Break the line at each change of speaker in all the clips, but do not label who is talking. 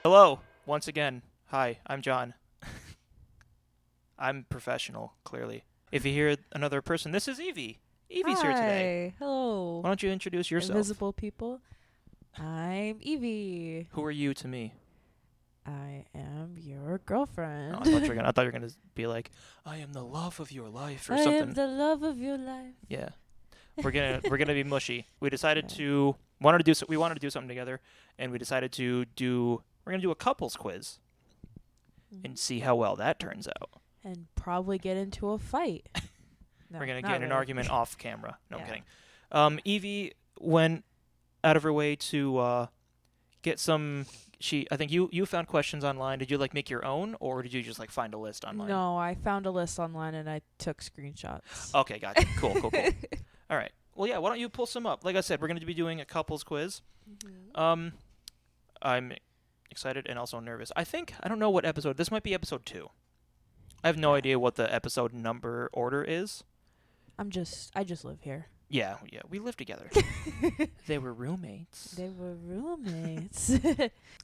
Hello, once again. Hi, I'm John. I'm professional, clearly. If you hear another person, this is Evie. Evie's here today.
Hi. Hello.
Why don't you introduce yourself?
Invisible people. I'm Evie.
Who are you to me?
I am your girlfriend.
Oh, I thought you were gonna be like, I am the love of your life or
I
something.
am the love of your life.
Yeah, we're gonna be mushy. We decided
Yeah.
to we wanted to do something together, and we decided to do we're gonna do a couples quiz and see how well that turns out.
And probably get into a fight. No,
We're gonna
not
get in an
really.
argument off camera. No, I'm
Yeah.
kidding. Evie went out of her way to get some. I think you found questions online. Did you make your own, or did you just find a list online?
No, I found a list online and I took screenshots.
Okay, gotcha. Cool. All right. Well, yeah. Why don't you pull some up? Like I said, we're going to be doing a couples quiz. I'm excited and also nervous. I don't know what episode. This might be episode 2. I have no idea what the episode number order is.
I just live here.
Yeah. We live together. They were roommates.
They were roommates.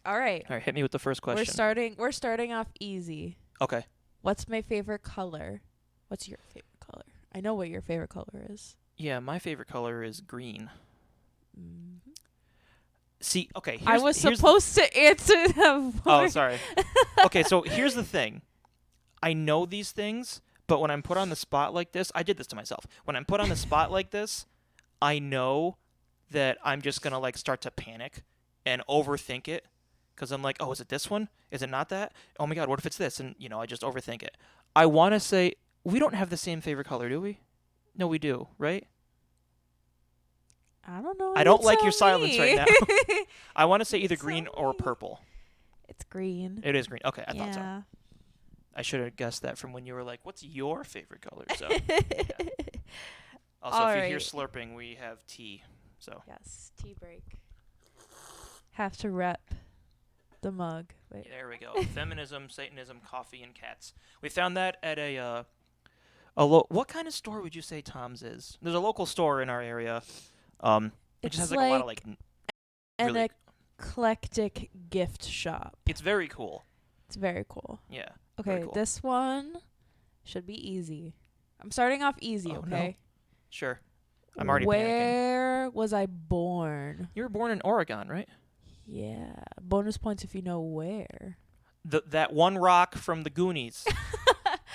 All right.
All right. Hit me with the first question.
We're starting off easy.
Okay.
What's my favorite color? What's your favorite color? I know what your favorite color is.
Yeah, my favorite color is green.
Mm-hmm.
See, okay.
I was supposed to answer that.
Oh, sorry. Okay, so here's the thing. I know these things, but when I'm put on the spot like this, I did this to myself. When I'm put on the spot like this, I know that I'm just going to start to panic and overthink it because I'm like, oh, is it this one? Is it not that? Oh my God, what if it's this? And, I just overthink it. I want to say, we don't have the same favorite color, do we? No, we do, right?
I don't know.
I don't like your silence right now.
now.
I want to say either green or purple.
It's green.
It is green. Okay, I
yeah.
thought so. I should have guessed that from when you were like, what's your favorite color? So, yeah. Also,
All
if you
right.
hear slurping, we have tea. So
Yes, tea break. Have to rep the mug. Wait.
there we go. Feminism, Satanism, coffee, and cats. We found that at what kind of store would you say Tom's is? There's a local store in our area. It just has a lot of
an
really.
eclectic gift shop.
It's very cool.
It's very cool.
Yeah.
Okay,
cool.
this one should be easy. I'm starting off easy,
Oh,
okay?
no. Sure. I'm already panicking.
Where was I born?
You were born in Oregon, right?
Yeah. Bonus points if you know where.
That one rock from the Goonies.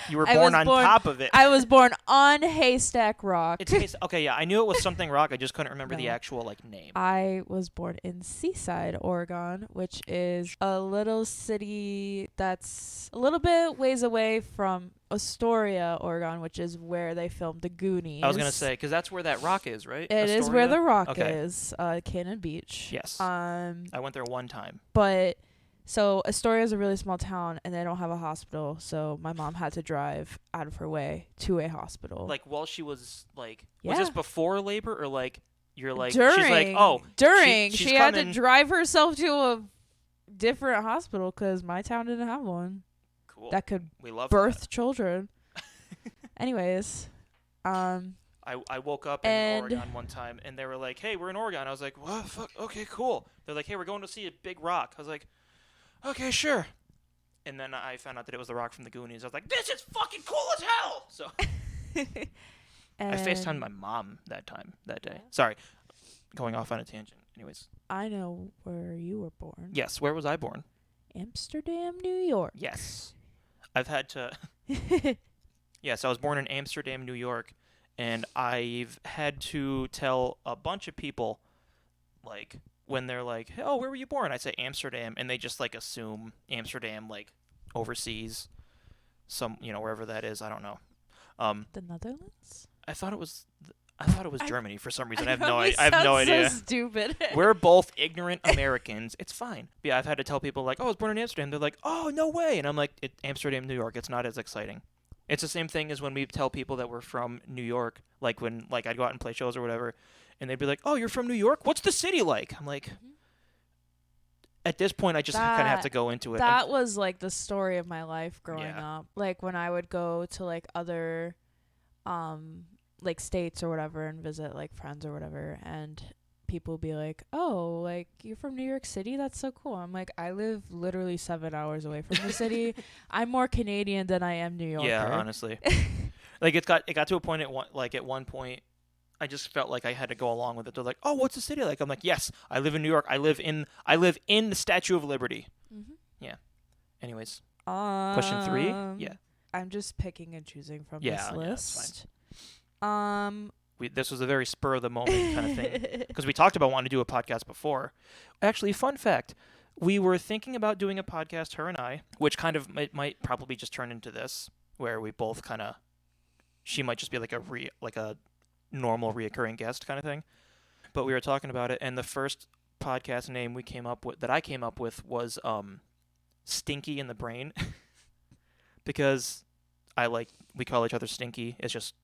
You were
I
born
was
on
born-
top of it.
I was born on Haystack Rock.
Okay, yeah, I knew it was something rock. I just couldn't remember the
No.
actual name.
I was born in Seaside, Oregon, which is a little city that's a little bit ways away from Astoria, Oregon, which is where they filmed the Goonies.
I was gonna say because that's where that rock is, right?
It is where the rock
Okay.
is, Cannon Beach.
Yes. I went there one time.
But so Astoria is a really small town, and they don't have a hospital, so my mom had to drive out of her way to a hospital.
While she was was
Yeah.
this before labor or you're
during,
she's like, oh,
during
she's
she had to
coming.
drive herself to a different hospital because my town didn't have one
Cool.
that could
We love
birth children. Anyways,
I woke up in
and-
Oregon one time and they were like, hey, we're in Oregon. I was like, what? Fuck. Okay, cool. They're like, hey, we're going to see a big rock. I was like, okay, sure. And then I found out that it was the rock from the Goonies. I was like, this is fucking cool as hell. So I FaceTimed my mom that day. Sorry, going off on a tangent. Anyways.
I know where you were born.
Yes, where was I born?
Amsterdam, New York.
Yes. I've had to... Yes, I was born in Amsterdam, New York, and I've had to tell a bunch of people, when they're like, hey, oh, where were you born? I say Amsterdam, and they just, assume Amsterdam, overseas, wherever that is. I don't know.
The Netherlands?
I thought it was Germany for some reason. I have no
So
idea.
Stupid.
We're both ignorant Americans. It's fine. But yeah, I've had to tell people oh, I was born in Amsterdam. They're like, oh, no way. And I'm like, Amsterdam, New York. It's not as exciting. It's the same thing as when we tell people that we're from New York, when I'd go out and play shows or whatever, and they'd be like, oh, you're from New York? What's the city like? I'm like, at this point, I just kind of have to go into it.
That was the story of my life growing
Yeah.
up. When I would go to other states or whatever and visit friends or whatever, and people be like, "Oh, like you're from New York City? That's so cool." I'm like, I live literally 7 hours away from the city. I'm more Canadian than I am New Yorker.
Yeah, honestly. Like it got to a point at one point I just felt like I had to go along with it. They're like, "Oh, what's the city like?" I'm like, "Yes, I live in New York. I live in the Statue of Liberty."
Mm-hmm.
Yeah. Anyways, question 3. Yeah.
I'm just picking and choosing from
Yeah,
this
yeah, it's
list.
This was a very spur of the moment kind of thing because we talked about wanting to do a podcast before. Actually, fun fact, we were thinking about doing a podcast, her and I, which kind of might probably just turn into this, where we both kind of, she might just be like a normal reoccurring guest kind of thing. But we were talking about it, and the first podcast name I came up with was Stinky in the Brain, because we call each other Stinky. It's just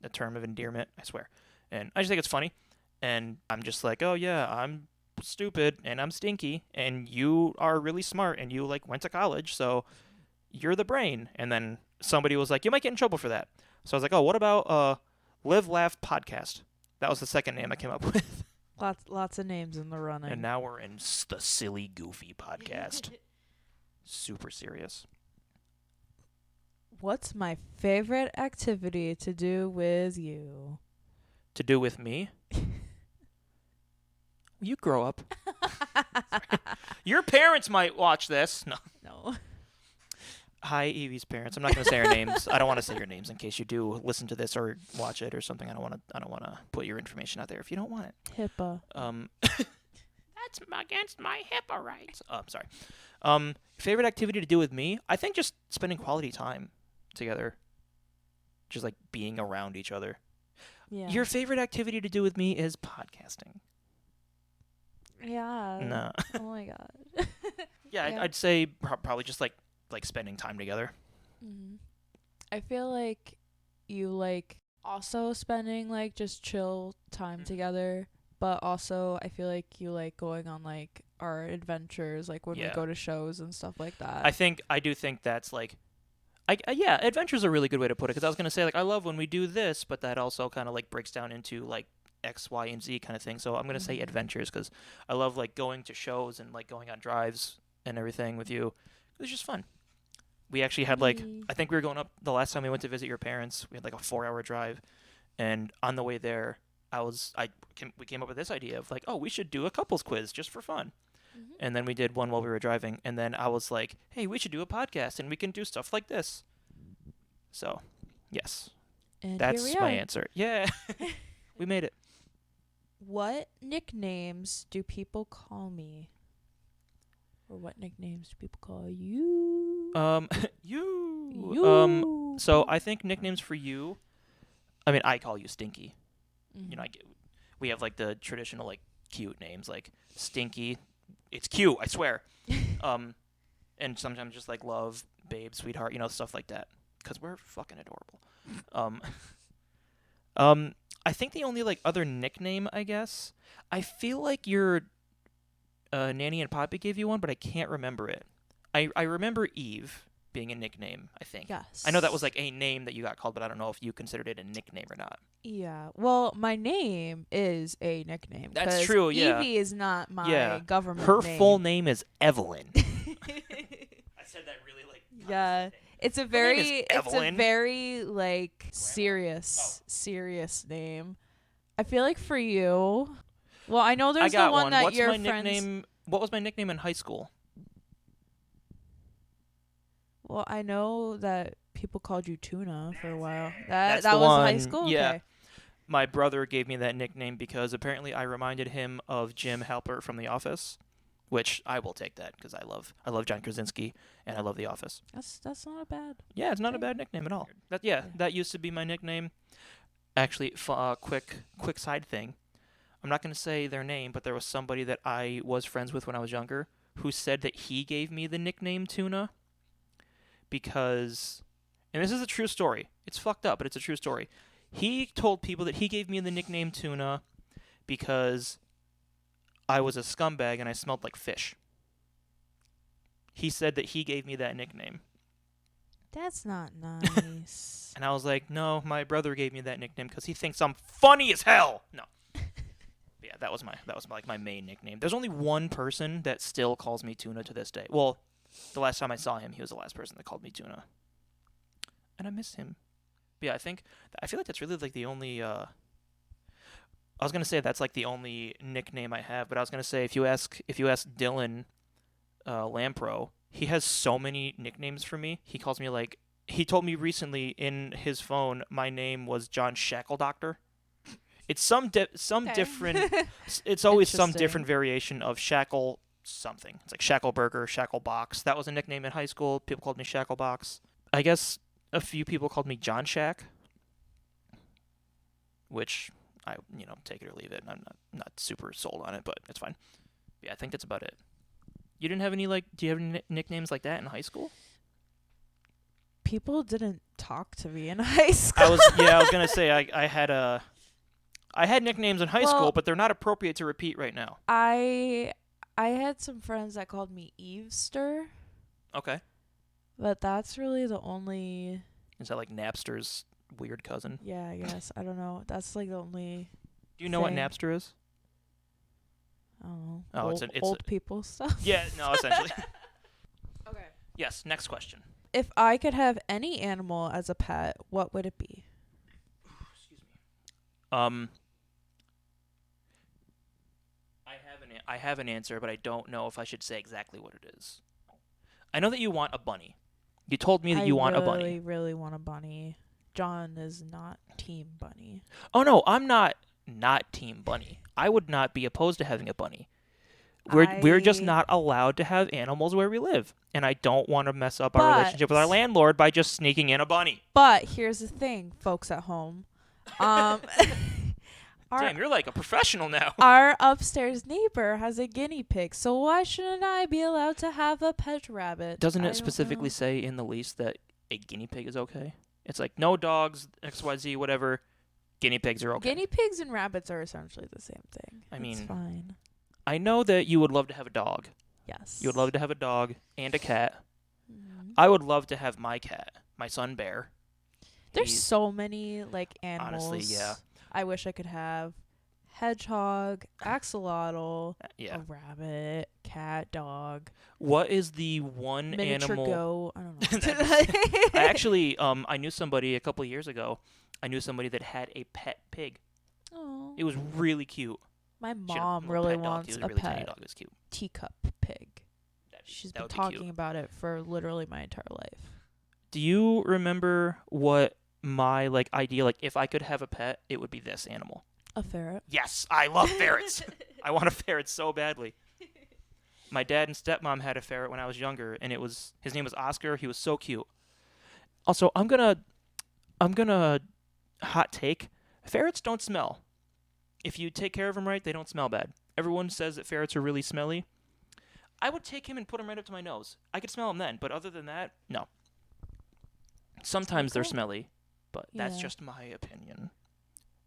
a term of endearment, I swear. And I just think it's funny. And I'm just like, oh yeah, I'm stupid and I'm stinky and you are really smart and you like went to college, so you're the brain. And then somebody was like, you might get in trouble for that. So I was like, oh, what about Live Laugh Podcast? That was the second name I came up with.
Lots of names in the running.
And now we're in the Silly Goofy Podcast. Super serious.
What's my favorite activity to do with you?
To do with me? You grow up. Your parents might watch this.
No.
Hi, Evie's parents. I'm not going to say your names. I don't want to say your names in case you do listen to this or watch it or something. I don't want to put your information out there if you don't want it.
HIPAA.
That's against my HIPAA rights. Oh, I'm sorry. Favorite activity to do with me? I think just spending quality time together. Just like being around each other.
Yeah.
Your favorite activity to do with me is podcasting.
Yeah.
No.
Oh my god.
Yeah. I'd say probably just like spending time together.
Mm-hmm. I feel like you like also spending like just chill time together, but also I feel like you like going on like our adventures, like when we go to shows and stuff like that.
I do think that's like, adventure's a really good way to put it, because I was gonna say like I love when we do this, but that also kind of like breaks down into like X, Y, and Z kind of thing. So I'm gonna say adventures, because I love like going to shows and like going on drives and everything with you. It's just fun. We actually had like, I think we were going up the last time we went to visit your parents. We had like a 4-hour drive, and on the way there, we came up with this idea of like, oh, we should do a couples quiz just for fun. Mm-hmm. And then we did one while we were driving, and then I was like, hey, we should do a podcast and we can do stuff like this. So, yes.
And
that's my answer. Yeah. We made it.
What nicknames do people call me? Or what nicknames do people call you?
You. So I think nicknames for you, I mean, I call you Stinky. Mm-hmm. You know, we have like the traditional like cute names like Stinky. It's cute, I swear. And sometimes just like love, babe, sweetheart, you know, stuff like that, because we're fucking adorable. I think the only like other nickname, I guess, I feel like your Nanny and Poppy gave you one, but I can't remember it. I remember Eve being a nickname, I think.
Yes.
I know that was like a name that you got called, but I don't know if you considered it a nickname or not.
Yeah. Well, my name is a nickname.
That's true, yeah.
Evie is not my government
Her
name.
full name is Evelyn. I said that really like...
Yeah. It's a very like serious name. I feel like for you... Well, I know there's the one that
What's
your
my
friends...
nickname? What was my nickname in high school?
Well, I know that people called you Tuna for a while.
That's
that
the
was
one.
high school?
Yeah.
Okay.
My brother gave me that nickname because apparently I reminded him of Jim Halpert from The Office, which I will take that because I love John Krasinski and I love The Office.
That's not a bad.
Yeah, it's not a bad nickname at all. That used to be my nickname. Actually, quick side thing. I'm not going to say their name, but there was somebody that I was friends with when I was younger who said that he gave me the nickname Tuna because, and this is a true story. It's fucked up, but it's a true story. He told people that he gave me the nickname Tuna because I was a scumbag and I smelled like fish. He said that he gave me that nickname.
That's not nice.
And I was like, no, my brother gave me that nickname because he thinks I'm funny as hell. No. But yeah, that was my main nickname. There's only one person that still calls me Tuna to this day. Well, the last time I saw him, he was the last person that called me Tuna, and I miss him. But yeah, I feel like that's really like the only. I was gonna say that's like the only nickname I have, but I was gonna say if you ask Dylan Lampro, he has so many nicknames for me. He calls me like he told me recently in his phone my name was John Shackle Doctor. It's some different. It's always some different variation of Shackle something. It's like Shackle Burger, Shackle Box. That was a nickname in high school. People called me Shackle Box. I guess a few people called me John Shack, which I take it or leave it. I'm not super sold on it, but it's fine. Yeah, I think that's about it. You didn't have any do you have any nicknames like that in high school?
People didn't talk to me in high school.
I was gonna say I had nicknames in high school, but they're not appropriate to repeat right now.
I had some friends that called me Evester.
Okay.
But that's really the only.
Is that like Napster's weird cousin?
Yeah, I guess. I don't know. That's like the only.
Do you know what Napster is?
I don't know.
Oh, it's
old people stuff.
Yeah, no, essentially.
Okay.
Yes, next question.
If I could have any animal as a pet, what would it be?
Excuse me. I have an answer, but I don't know if I should say exactly what it is. I know that you want a bunny. You told me that you want a bunny.
I really want a bunny. John is not team bunny.
Oh no, I'm not team bunny. I would not be opposed to having a bunny. We're just not allowed to have animals where we live, and I don't want to mess up our relationship with our landlord by just sneaking in a bunny.
But here's the thing, folks at home.
Damn, you're like a professional now.
Our upstairs neighbor has a guinea pig, so why shouldn't I be allowed to have a pet rabbit?
Doesn't it specifically say in the lease that a guinea pig is okay? It's like no dogs, XYZ, whatever. Guinea pigs are okay.
Guinea pigs and rabbits are essentially the same thing. It's fine.
I know that you would love to have a dog.
Yes.
You would love to have a dog and a cat.
Mm-hmm.
I would love to have my cat, my son Bear.
There's so many animals.
Honestly, yeah.
I wish I could have hedgehog, axolotl,
yeah.
a rabbit, cat, dog.
What is the one
miniature
animal?
Goat. I don't know.
I actually, I knew somebody a couple of years ago. I knew somebody that had a pet pig.
Oh.
It was really cute.
My mom really wants a
really
pet
tiny dog. It was cute.
Teacup pig. She's been talking about it for literally my entire life.
Do you remember what my idea, if I could have a pet, it would be this animal?
A ferret.
Yes, I love ferrets. I want a ferret so badly. My dad and stepmom had a ferret when I was younger, and his name was Oscar. He was so cute. Also, I'm gonna hot take. Ferrets don't smell. If you take care of them right, they don't smell bad. Everyone says that ferrets are really smelly. I would take him and put him right up to my nose. I could smell him then, but other than that, no. Sometimes they're smelly, but that's just my opinion.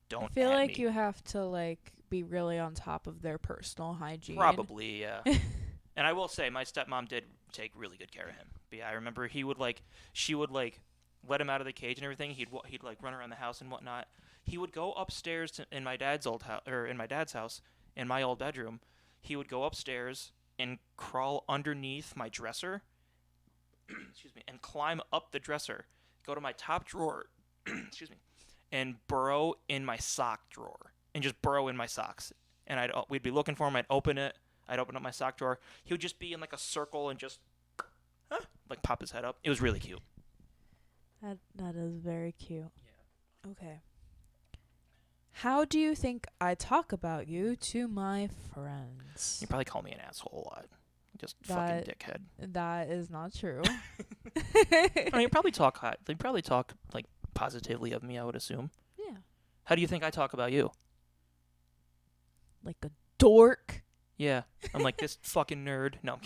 Don't
I feel like you have to be really on top of their personal hygiene.
Probably, yeah. And I will say, my stepmom did take really good care of him. But yeah, I remember she would let him out of the cage and everything. He'd run around the house and whatnot. He would go upstairs in my dad's house, in my old bedroom. He would go upstairs and crawl underneath my dresser, excuse me, and climb up the dresser, go to my top drawer, excuse me, and burrow in my sock drawer, and just burrow in my socks. And we'd be looking for him. I'd open up my sock drawer. He would just be in a circle and just pop his head up. It was really cute.
That is very cute. Yeah. Okay. How do you think I talk about you to my friends?
You probably call me an asshole a lot. Just fucking dickhead.
That is not true.
You probably talk hot. They probably talk positively of me, I would assume.
Yeah.
How do you think I talk about you?
Like a dork.
Yeah. I'm like this fucking nerd. No.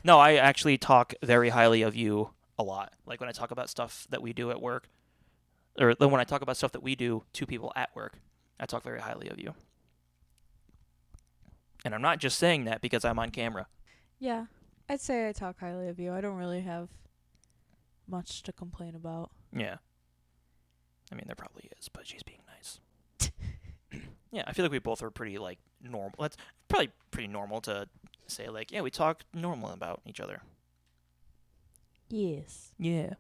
No, I actually talk very highly of you a lot. Like when I talk about stuff that we do at work, or when I talk about stuff that we do to people at work, I talk very highly of you. And I'm not just saying that because I'm on camera.
Yeah. I'd say I talk highly of you. I don't really have much to complain about.
Yeah. I mean, there probably is, but she's being nice. Yeah, I feel like we both are pretty like normal. That's probably pretty normal to say like, yeah, we talk normal about each other.
Yes.
Yeah.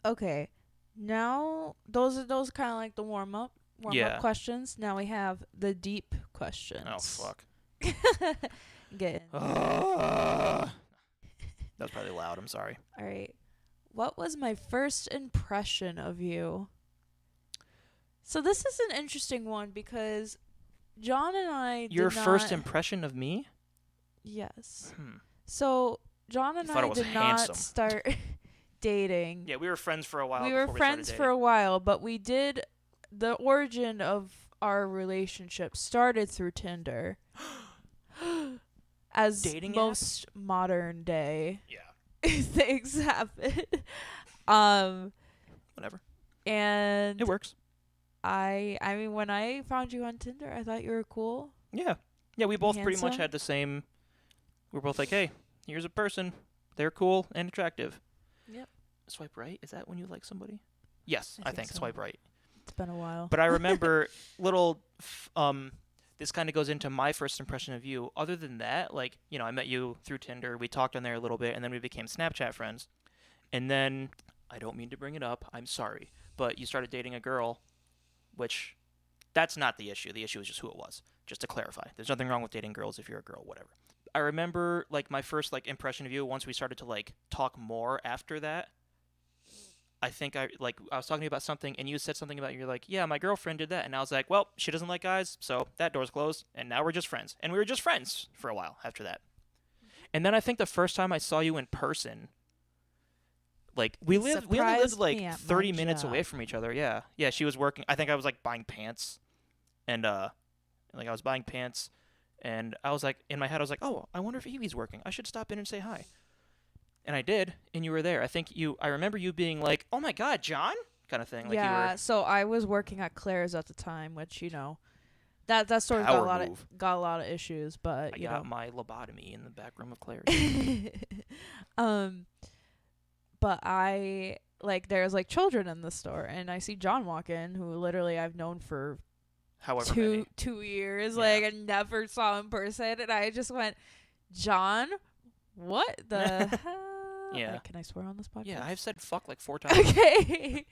Okay. Now those kind of like the warm up
Yeah.
questions. Now we have the deep questions.
Oh fuck.
Get in.
That's probably loud. I'm sorry.
All right. What was my first impression of you? So this is an interesting one because John and I
Your
did
first
not,
impression of me?
yes.
Hmm.
So John and
thought
I
it was
did
handsome.
not start dating.
Yeah, we were friends for a while.
We were
before
friends
we started
for a while, but we did the origin of our relationship started through Tinder. As
Dating app?
most modern day
Yeah.
things happen.
Whatever.
And
It works.
I mean when I found you on Tinder, I thought you were cool.
Yeah. Yeah, we both pretty much
Handsome?
had the same. We were both like, hey, here's a person. They're cool and attractive.
Yep.
Swipe right? Is that when you like somebody? Yes,
I
I
think
think
so.
swipe right.
It's been a while.
But I remember this kind of goes into my first impression of you. Other than that, like, you know, I met you through Tinder. We talked on there a little bit, and then we became Snapchat friends. And then, I don't mean to bring it up. I'm sorry. But you started dating a girl, which that's not the issue. The issue is just who it was, just to clarify. There's nothing wrong with dating girls if you're a girl, whatever. I remember, like, my first, like, impression of you once we started to, like, talk more after that. I think I was talking to you about something, and you said something about you're like, yeah, my girlfriend did that, and I was like, well, she doesn't like guys, so that door's closed, and now we're just friends, and we were just friends for a while after that. And then I think the first time I saw you in person, like we only lived
Surprised me
like
at
30
my
minutes
job.
away from each other. Yeah, she was working. I think I was like buying pants, and like I was buying pants, and I was like in my head I was like, oh, I wonder if Evie's working. I should stop in and say hi. And I did, and you were there. I remember you being like, "Oh my God, John," kind of thing. Like
yeah,
you were
so I was working at Claire's at the time, which that store got
power
a
move.
lot of issues, but
I
you
got
know.
my lobotomy in the back room of Claire's.
But I like there's like children in the store, and I see John walk in, who literally I've known for
However many.
2 years.
Yeah.
Like I never saw in person, and I just went, John, what the hell?
Yeah.
Like, can I swear on this podcast?
Yeah, I've said fuck like 4 times.
Okay.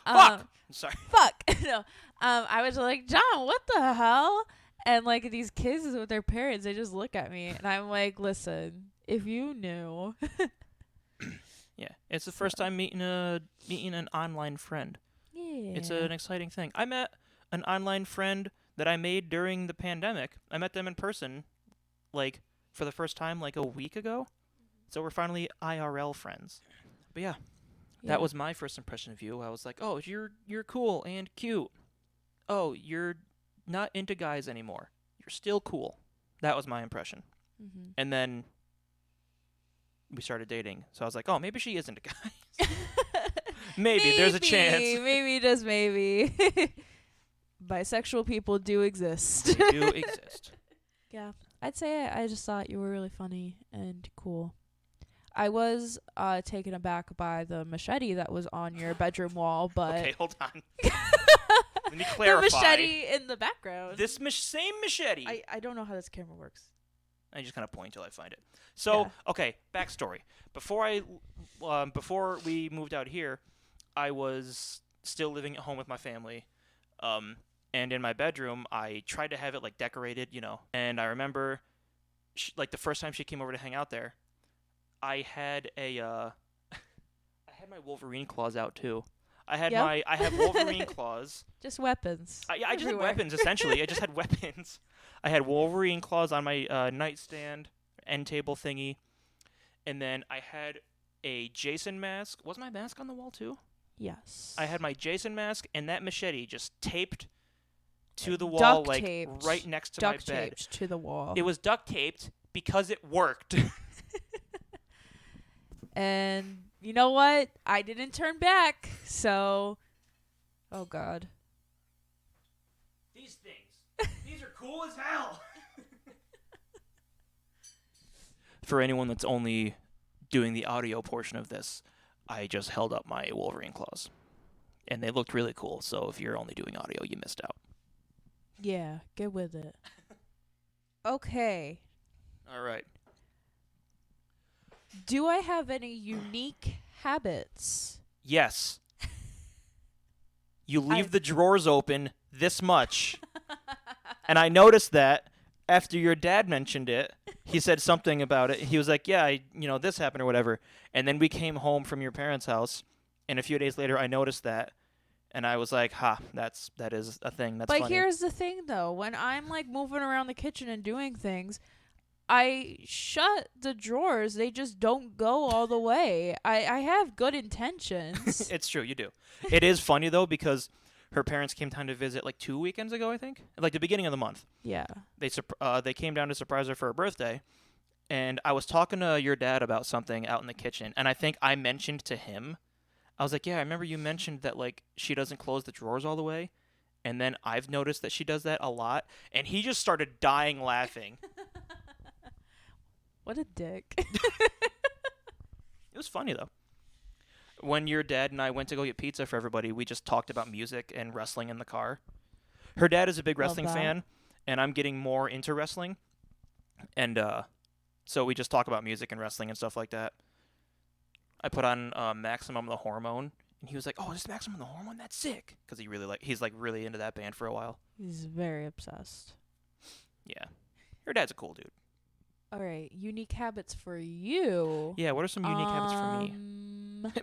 Fuck. Sorry.
Fuck. No. I was like, John, what the hell? And like these kids with their parents, they just look at me, and I'm like, listen, if you knew.
Yeah, it's the first time meeting an online friend.
Yeah.
It's an exciting thing. I met an online friend that I made during the pandemic. I met them in person, like for the first time, like a week ago. So we're finally IRL friends. But yeah, that was my first impression of you. I was like, oh, you're cool and cute. Oh, you're not into guys anymore. You're still cool. That was my impression.
Mm-hmm.
And then we started dating. So I was like, oh, maybe she is into guys. maybe there's a chance.
Maybe, just maybe. Bisexual people do exist.
They do exist.
Yeah. I'd say I just thought you were really funny and cool. I was taken aback by the machete that was on your bedroom wall, but
Okay, hold on. Let me clarify.
the machete in the background.
This same machete.
I don't know how this camera works.
I just kind of point till I find it. So,
Yeah.
okay, backstory. Before we moved out here, I was still living at home with my family. And in my bedroom, I tried to have it like decorated, you know. And I remember, like the first time she came over to hang out there, I had I had my Wolverine claws out too. I have Wolverine claws.
Just weapons.
I just had
everywhere.
weapons essentially. I just had weapons. I had Wolverine claws on my nightstand, end table thingy, and then I had a Jason mask. Was my mask on the wall too?
Yes.
I had my Jason mask and that machete just taped to the wall,
Duct
like
taped.
right next to
Duct
my bed.
taped to the wall.
It was duct taped because it worked.
And you know what? I didn't turn back. So, oh God.
These are cool as hell. For anyone that's only doing the audio portion of this, I just held up my Wolverine claws. And they looked really cool, so if you're only doing audio, you missed out.
Yeah, get with it. Okay.
All right.
Do I have any unique habits?
Yes. You
I
leave the drawers open this much. And I noticed that after your dad mentioned it, he said something about it. He was like, "Yeah, this happened or whatever." And then we came home from your parents' house, and a few days later, I noticed that, and I was like, "Ha, that is a thing. That's
But
funny."
here's the thing though, when I'm like moving around the kitchen and doing things, I shut the drawers. They just don't go all the way. I have good intentions.
It's true, you do. It is funny though because her parents came down to visit like 2 weekends ago, I think, like the beginning of the month.
Yeah.
They came down to surprise her for her birthday, and I was talking to your dad about something out in the kitchen, and I think I mentioned to him, I was like, "Yeah, I remember you mentioned that like she doesn't close the drawers all the way." And then I've noticed that she does that a lot, and he just started dying laughing.
What a dick.
It was funny though. When your dad and I went to go get pizza for everybody, we just talked about music and wrestling in the car. Her dad is a big
Love
wrestling
that.
fan, and I'm getting more into wrestling, and so we just talk about music and wrestling and stuff like that. I put on Maximum the Hormone, and he was like, "Oh, this Maximum the Hormone? That's sick!" Because he's like really into that band for a while.
He's very obsessed.
Yeah, your dad's a cool dude.
All right, unique habits for you.
Yeah, what are some unique habits for me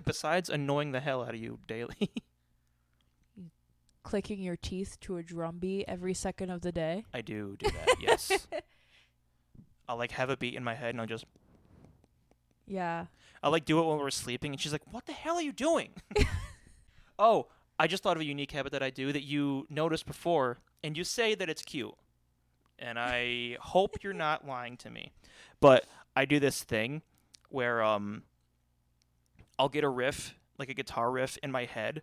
besides annoying the hell out of you daily?
Clicking your teeth to a drum beat every second of the day.
I do that. Yes, I'll like have a beat in my head, and
Yeah.
I'll like do it while we're sleeping, and she's like, "What the hell are you doing?" Oh, I just thought of a unique habit that I do that you noticed before, and you say that it's cute. And I hope you're not lying to me. But I do this thing where I'll get a riff, like a guitar riff in my head,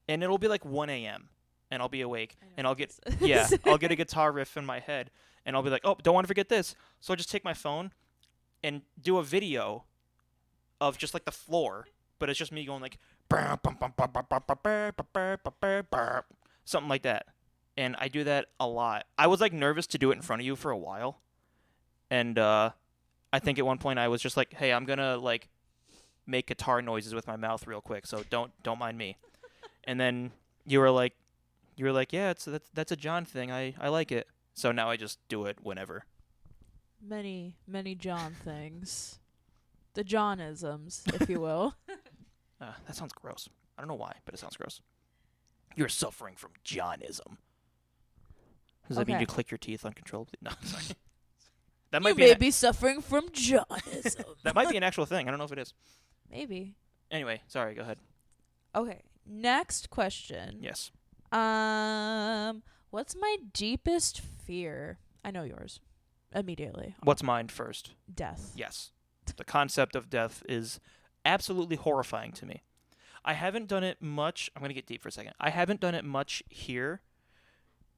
and it'll be like 1 a.m. and I'll be awake, and I'll get I'll get a guitar riff in my head, and I'll be like, "Oh, don't want to forget this." So I'll just take my phone and do a video of just like the floor, but it's just me going like something like that. And I do that a lot. I was like nervous to do it in front of you for a while, and I think at one point I was just like, "Hey, I'm gonna like make guitar noises with my mouth real quick, so don't mind me." And then you were like, "Yeah, that's a John thing. I like it." So now I just do it whenever.
Many, many John things. The Johnisms, if you will.
That sounds gross. I don't know why, but it sounds gross. You're suffering from Johnism. Does that mean
Okay.
you click your teeth uncontrollably? No, sorry.
You
That
may be suffering from Johnism.
that might be an actual thing. I don't know if it is.
Maybe.
Anyway, sorry. Go ahead.
Okay. Next question.
Yes.
What's my deepest fear? I know yours. Immediately.
What's mine first?
Death.
Yes. The concept of death is absolutely horrifying to me. I haven't done it much. I'm going to get deep for a second. I haven't done it much here.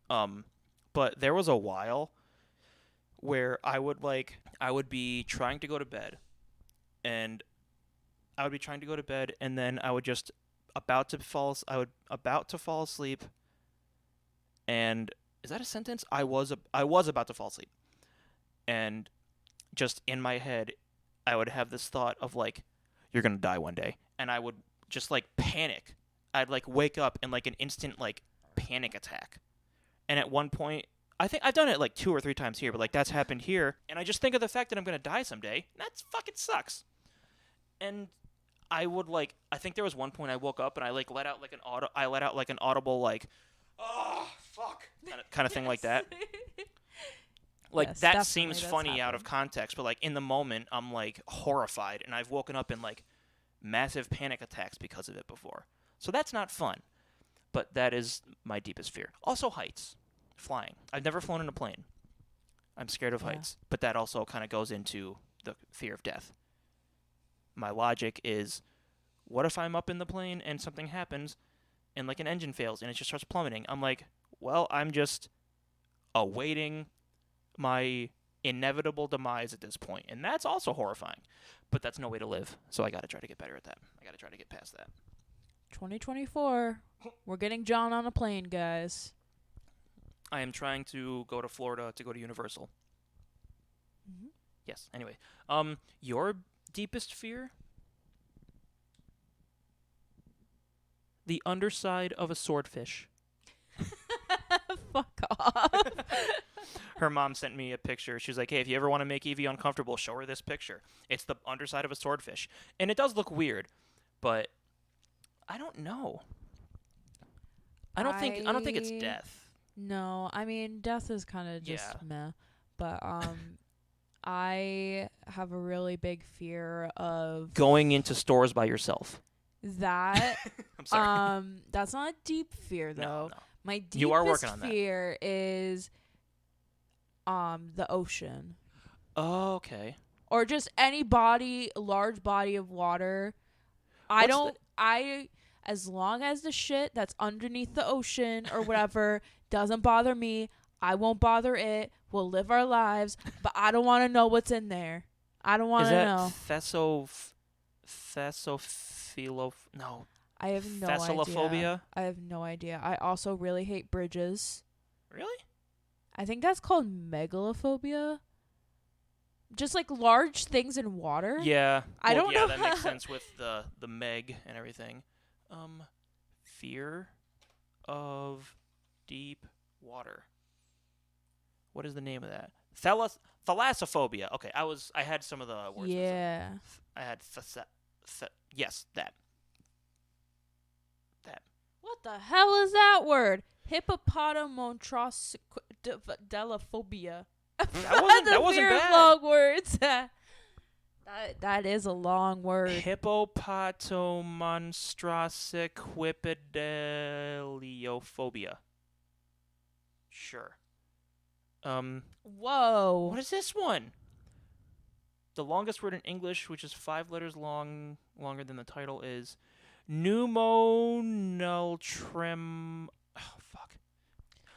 But there was a while where I would be trying to go to bed, and then I would just about to fall asleep, and is that a sentence? I was about to fall asleep, and just in my head I would have this thought of like, "You're gonna die one day," and I would just like panic. I'd like wake up in like an instant like panic attack. And at one point, I think I've done it like 2 or 3 times here, but like that's happened here, and I just think of the fact that I'm gonna die someday. And that fucking sucks. And I think there was one point I woke up and I like let out like an audible like, "Oh fuck," kind of thing like that. Like
Yes,
that
definitely,
seems
that's
funny out of
happened.
context, but like in the moment I'm like horrified, and I've woken up in like massive panic attacks because of it before. So that's not fun. But that is my deepest fear. Also heights. Flying. I've never flown in a plane. I'm scared of
Yeah.
heights. But that also kind of goes into the fear of death. My logic is, what if I'm up in the plane and something happens and like an engine fails and it just starts plummeting? I'm like, well, I'm just awaiting my inevitable demise at this point. And that's also horrifying. But that's no way to live. So I got to try to get better at that. I got to try to get past that.
2024. We're getting John on a plane, guys.
I am trying to go to Florida to go to Universal.
Mhm.
Yes. Anyway, your deepest fear? The underside of a swordfish.
Fuck off.
Her mom sent me a picture. She was like, "Hey, if you ever want to make Evie uncomfortable, show her this picture. It's the underside of a swordfish, and it does look weird, but I don't know. I don't think it's death.
No, I mean death is kind of just
Yeah.
meh, but I have a really big fear of
Going into stores by yourself.
that.
I'm sorry.
That's not a deep fear though.
No.
My
You are
deepest
working on that.
fear is the ocean
Oh, okay.
or just any large body of water. As long as the shit that's underneath the ocean or whatever doesn't bother me, I won't bother it. We'll live our lives, but I don't want to know what's in there. I don't want
Is
to
that
know.
No.
I have no idea.
Thessalophobiia?
I have no idea. I also really hate bridges.
Really?
I think that's called megalophobia. Just like large things in water.
Yeah.
I don't know.
That makes sense with the Meg and everything. Fear of deep water. What is the name of that? Thalassophobia. Okay, I had some of the words.
Yeah.
I had yes, that.
What the hell is that word? Hippopotamontrophobia.
That wasn't bad.
Long words. that is a long word.
Hippopotomonstrosiquipedaliophobia. Sure.
Whoa.
What is this one? The longest word in English, which is 5 letters long, longer than the title, is pneumonialtrim. Oh fuck!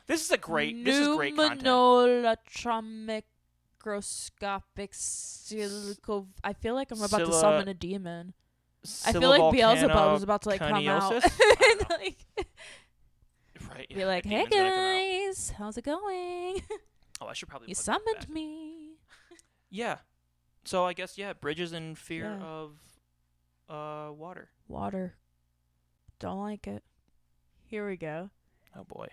This is great content.
Pneumonialtromicroscopic silico. I feel like I'm about to summon a demon. I feel like Beelzebub is about to like come out. Like,
right. Yeah,
be like, hey guys, how's it going?
Oh, I should probably.
You
put that
summoned
back.
me.
Yeah. So I guess bridges and fear
Yeah.
of water.
Water. Don't like it. Here we go.
Oh boy.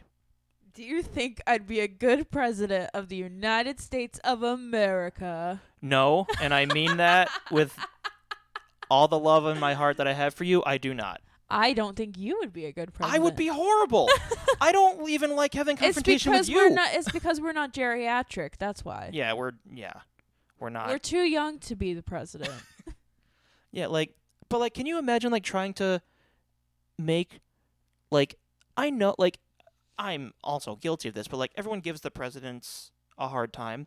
Do you think I'd be a good president of the United States of America?
No, and I mean that with all the love in my heart that I have for you. I do not.
I don't think you would be a good president.
I would be horrible. I don't even like having confrontation with you.
It's because we're not geriatric. That's why.
Yeah, we're not.
We're too young to be the president.
Yeah, but can you imagine trying to make I know I'm also guilty of this, but everyone gives the presidents a hard time.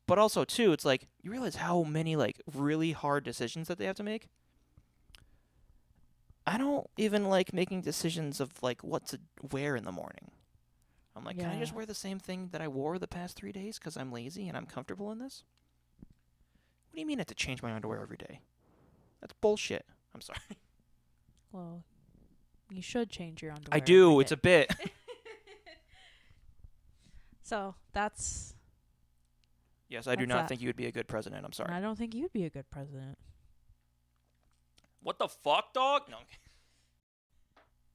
But also too, it's you realize how many really hard decisions that they have to make? I don't even like making decisions of what to wear in the morning. I'm like, can I just wear the same thing that I wore the past 3 days because I'm lazy and I'm comfortable in this? What do you mean I have to change my underwear every day? That's bullshit. I'm sorry.
Well, you should change your underwear.
I do. It's a bit.
So that's.
Yes, I do not think you would be a good president. I'm sorry.
I don't think you'd be a good president.
What the fuck, dog? No.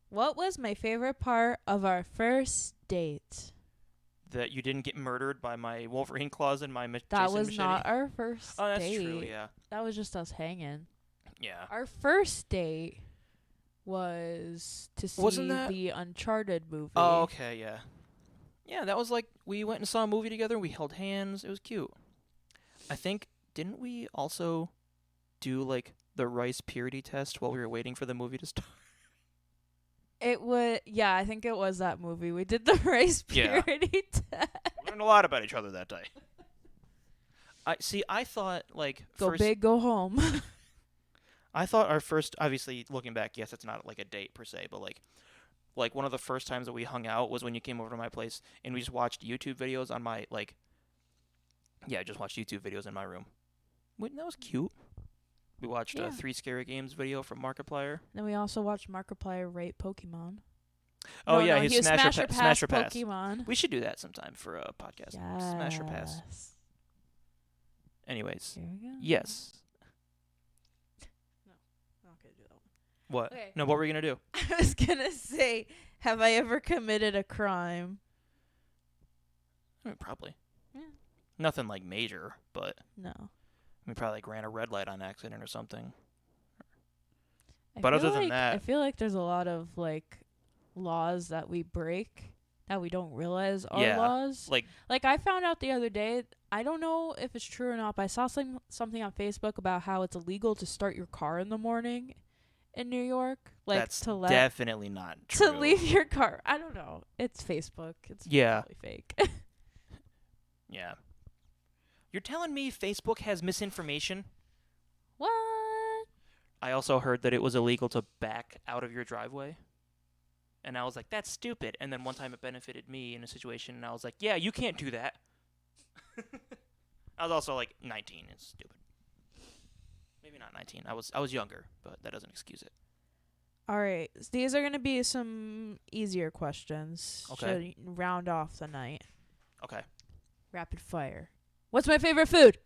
What was my favorite part of our first date?
That you didn't get murdered by my Wolverine claws and my
That
Jason
was
machete.
not our first date.
Oh, that's true, yeah.
That was just us hanging.
Yeah.
Our first date was to see the Uncharted movie.
Oh, okay, yeah. Yeah, that was we went and saw a movie together, we held hands, it was cute. I think, didn't we also do the rice purity test while we were waiting for the movie to start?
It was, I think it was that movie. We did the rice purity test.
We learned a lot about each other that day. I thought
go big, go home.
I thought our first, obviously looking back, yes, it's not a date per se, but one of the first times that we hung out was when you came over to my place and we just watched YouTube videos on my just watched YouTube videos in my room. That was cute. We watched a 3 Scary Games video from Markiplier.
Then we also watched Markiplier rape Pokemon.
Oh,
No,
yeah,
no,
he's
he was
Smash or
Smash or
Smash or
Pass
Pass.
Pokemon.
We should do that sometime for a podcast. Smash or Pass.
Yes.
Anyways.
Here we go.
Yes.
No, I'm not gonna do that one.
What?
Okay.
No, what were you going to do?
I was gonna say, have I ever committed a crime?
I mean, probably.
Yeah.
Nothing like major, but
No.
we probably like ran a red light on accident or something.
I
But
feel
other than
like-
that-
I feel like there's a lot of like laws that we break that we don't realize are
Yeah,
laws.
Like,
Like I found out the other day, I don't know if it's true or not, but I saw something on Facebook about how it's illegal to start your car in the morning in New York. Like
that's
to let
definitely not true.
to leave your car. I don't know. It's Facebook. It's
Yeah.
probably fake.
Yeah. You're telling me Facebook has misinformation?
What?
I also heard that it was illegal to back out of your driveway. And I was like, that's stupid. And then one time it benefited me in a situation, and I was like, yeah, you can't do that. I was also like 19. It's stupid. Maybe not 19. I was younger, but that doesn't excuse it.
All right. These are going to be some easier questions.
Okay.
Should round off the night.
Okay.
Rapid fire. What's my favorite food?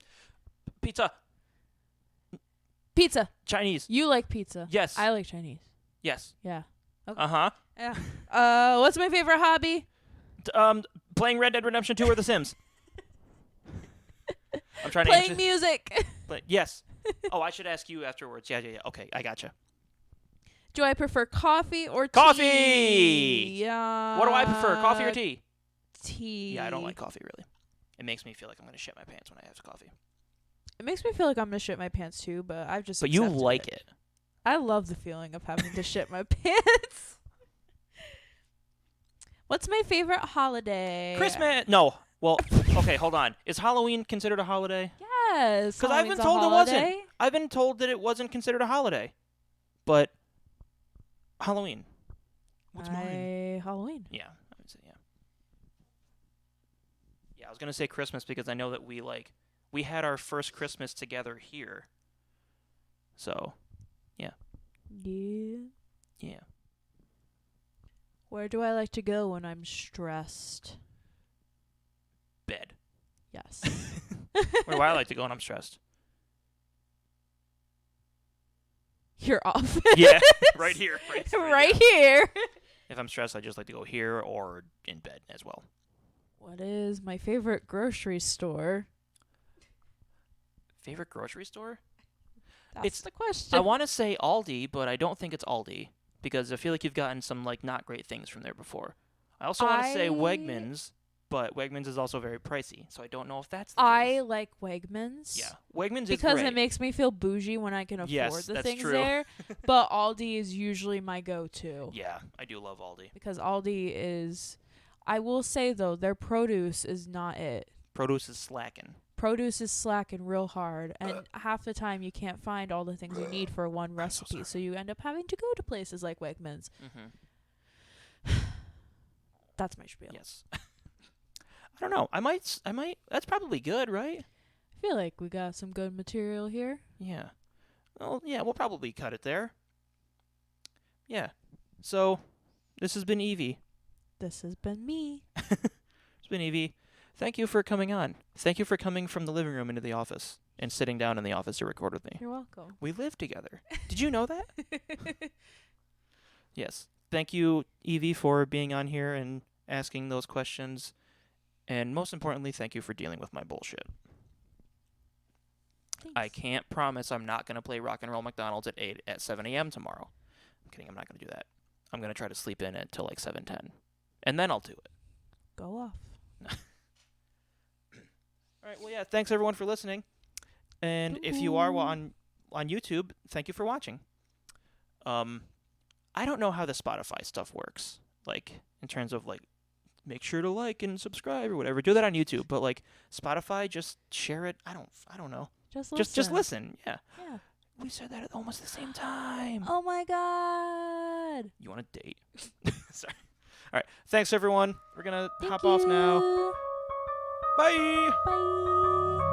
Pizza.
Pizza.
Chinese.
You like pizza.
Yes.
I like Chinese.
Yes.
Yeah.
Uh-huh.
Yeah. What's my favorite hobby?
Playing Red Dead Redemption 2 or The Sims. I'm trying to
Playing
answer.
music.
Yes. Oh, I should ask you afterwards. Yeah. Okay, I gotcha.
Do I prefer coffee or tea?
Coffee!
Yeah.
What do I prefer, coffee or tea?
Tea.
Yeah, I don't like coffee, really. It makes me feel like I'm going to shit my pants when I have coffee.
It makes me feel like I'm gonna shit my pants too, but I've just.
But you
accepted
like it.
I love the feeling of having to shit my pants. What's my favorite holiday?
Christmas. No. Well, okay, hold on. Is Halloween considered a holiday?
Yes.
Because I've been
Halloween's a
told it wasn't.
holiday.
I've been told that it wasn't considered a holiday. But Halloween. What's mine?
Halloween.
Yeah, I would say yeah. Yeah, I was gonna say Christmas because I know that we had our first Christmas together here. So,
Yeah.
yeah.
Where do I like to go when I'm stressed?
Bed.
Yes.
Where do I like to go when I'm stressed?
Your office.
Yeah, right here.
Right here.
If I'm stressed, I just like to go here or in bed as well.
What is my favorite grocery store?
Favorite grocery store?
That's the question.
I want to say Aldi, but I don't think it's Aldi because I feel like you've gotten some not great things from there before. I also want to say Wegmans, but Wegmans is also very pricey, so I don't know if that's the
I
case.
like Wegmans.
Yeah, Wegmans is
Because
great.
it makes me feel bougie when I can afford
Yes,
the
that's
things
true.
there. But Aldi is usually my go-to.
Yeah, I do love Aldi.
Because Aldi is, I will say though, their produce is not it.
Produce is slacking.
Produce is slacking real hard, and half the time you can't find all the things you need for one recipe, so you end up having to go to places like Wegmans.
Mm-hmm.
That's my spiel.
Yes. I don't know. I might. That's probably good, right?
I feel like we got some good material here.
Yeah. Well, yeah, we'll probably cut it there. Yeah. So, this has been Evie.
This has been me.
It's been Evie. Thank you for coming on. Thank you for coming from the living room into the office and sitting down in the office to record with me.
You're welcome.
We live together. Did you know that? Yes. Thank you, Evie, for being on here and asking those questions. And most importantly, thank you for dealing with my bullshit.
Thanks.
I can't promise I'm not going to play Rock and Roll McDonald's at 7 a.m. tomorrow. I'm kidding. I'm not going to do that. I'm going to try to sleep in until like 7:10. And then I'll do it.
Go off.
All right. Well, yeah. Thanks everyone for listening. And if you are on YouTube, thank you for watching. I don't know how the Spotify stuff works. Like in terms of like, make sure to like and subscribe or whatever. Do that on YouTube. But like Spotify, just share it. I don't know.
Just listen.
Just listen. Yeah.
Yeah.
We said that at almost the same time.
Oh my god.
You want a date? Sorry. All right. Thanks everyone. We're gonna
Thank
hop off now.
you.
Bye.
Bye.